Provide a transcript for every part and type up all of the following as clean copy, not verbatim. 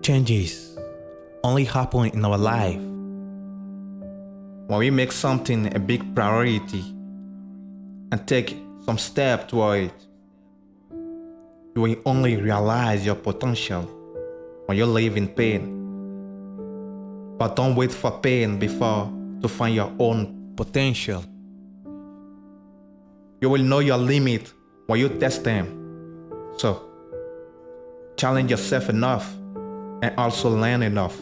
Changes only happen in our life when we make something a big priority and take some step toward it. You will only realize your potential when you live in pain. But don't wait for pain before to find your own potential. You will know your limit when you test them. So, challenge yourself enough and also learn enough.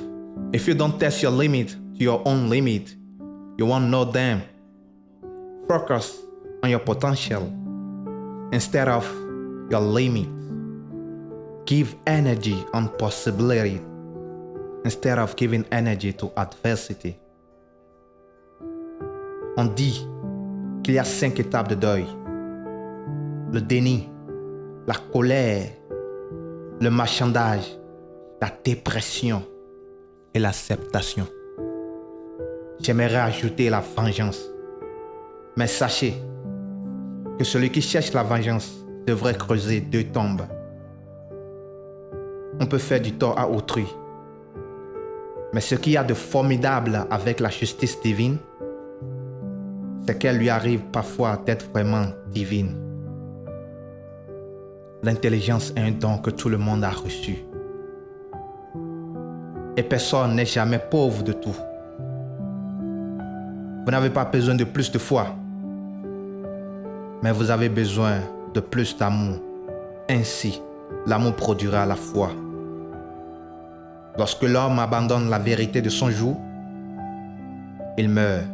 If you don't test your limit to your own limit, you won't know them. Focus on your potential instead of your limit. Give energy on possibility instead of giving energy to adversity. On dit qu'il y a 5 étapes de deuil. Le déni, la colère, le marchandage, la dépression et l'acceptation. J'aimerais ajouter la vengeance. Mais sachez que celui qui cherche la vengeance devrait creuser 2 tombes. On peut faire du tort à autrui. Mais ce qu'il y a de formidable avec la justice divine, c'est qu'elle lui arrive parfois d'être vraiment divine. L'intelligence est un don que tout le monde a reçu. Et personne n'est jamais pauvre de tout. Vous n'avez pas besoin de plus de foi, mais vous avez besoin de plus d'amour. Ainsi, l'amour produira la foi. Lorsque l'homme abandonne la vérité de son joug, il meurt.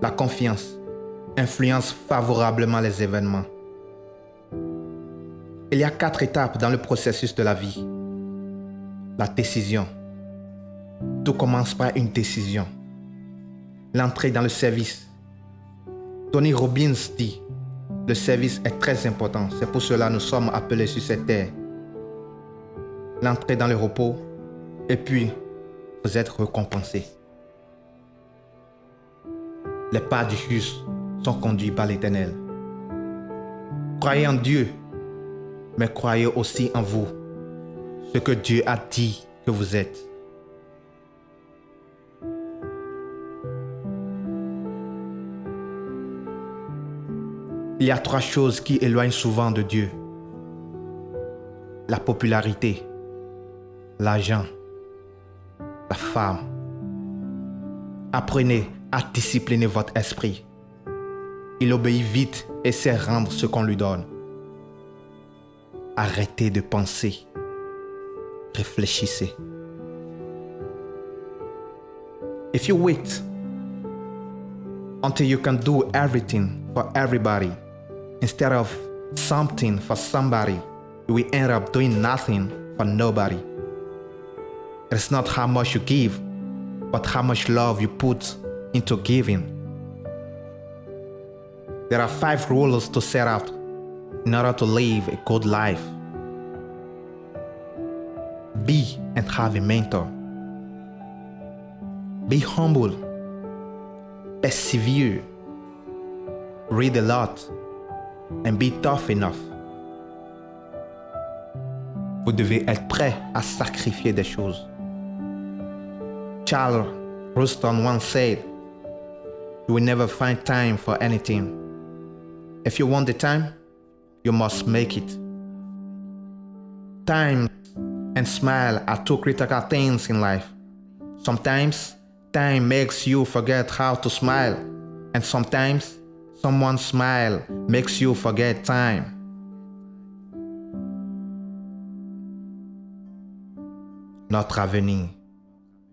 La confiance influence favorablement les événements. Il y a 4 étapes dans le processus de la vie. La décision. Tout commence par une décision. L'entrée dans le service. Tony Robbins dit, le service est très important, c'est pour cela que nous sommes appelés sur cette terre. L'entrée dans le repos, et puis vous êtes récompensé. Les pas du juste sont conduits par l'Éternel. Croyez en Dieu, mais croyez aussi en vous, ce que Dieu a dit que vous êtes. Il y a 3 choses qui éloignent souvent de Dieu. La popularité, l'argent, la femme. Apprenez à discipliner votre esprit. Il obéit vite et sait rendre ce qu'on lui donne. Arrêtez de penser. Réfléchissez. If you wait until you can do everything for everybody instead of something for somebody, you will end up doing nothing for nobody. It's not how much you give, but how much love you put into giving. There are 5 rules to set out in order to live a good life. Be and have a mentor. Be humble. Persevere. Read a lot. And be tough enough. Vous devez être prêt à sacrifier des choses. Charles Ruston once said, "You will never find time for anything. If you want the time, you must make it." Time and smile are 2 critical things in life. Sometimes, time makes you forget how to smile, and sometimes, someone's smile makes you forget time. Notre avenir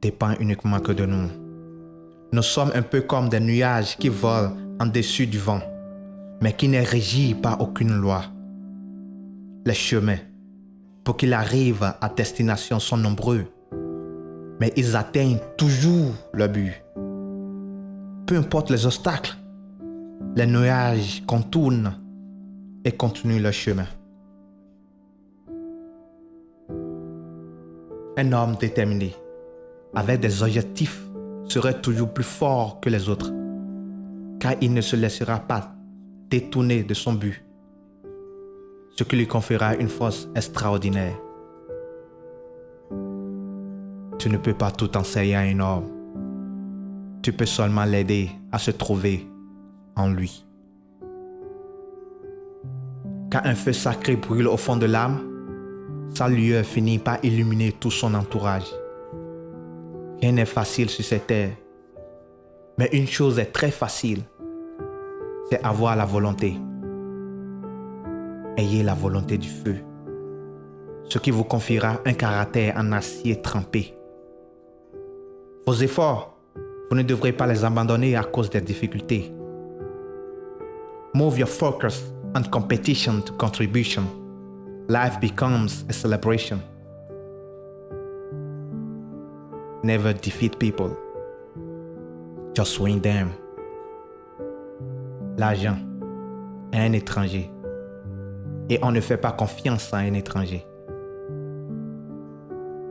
dépend uniquement que de nous. Nous sommes un peu comme des nuages qui volent en dessus du vent, mais qui n'est régi par aucune loi. Les chemins, pour qu'ils arrivent à destination, sont nombreux, mais ils atteignent toujours le but. Peu importe les obstacles, les nuages contournent et continuent leur chemin. Un homme déterminé, avec des objectifs, serait toujours plus fort que les autres, car il ne se laissera pas détourner de son but, ce qui lui conférera une force extraordinaire. Tu ne peux pas tout enseigner à un homme. Tu peux seulement l'aider à se trouver en lui. Quand un feu sacré brûle au fond de l'âme, sa lueur finit par illuminer tout son entourage. Rien n'est facile sur cette terre, mais une chose est très facile, c'est avoir la volonté. Ayez la volonté du feu, ce qui vous confiera un caractère en acier trempé. Vos efforts, vous ne devrez pas les abandonner à cause des difficultés. Move your focus on competition to contribution. Life becomes a celebration. Never defeat people. Just win them. L'argent est un étranger et on ne fait pas confiance à un étranger.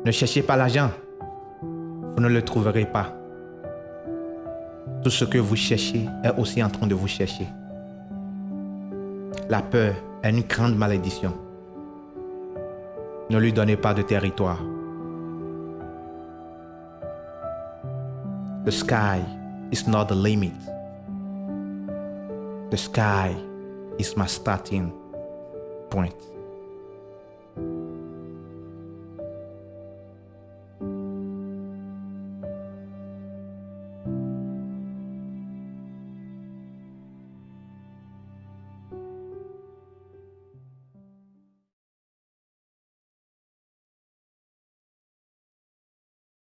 Ne cherchez pas l'argent, vous ne le trouverez pas. Tout ce que vous cherchez est aussi en train de vous chercher. La peur est une grande malédiction. Ne lui donnez pas de territoire. The sky is not the limit. The sky is my starting point.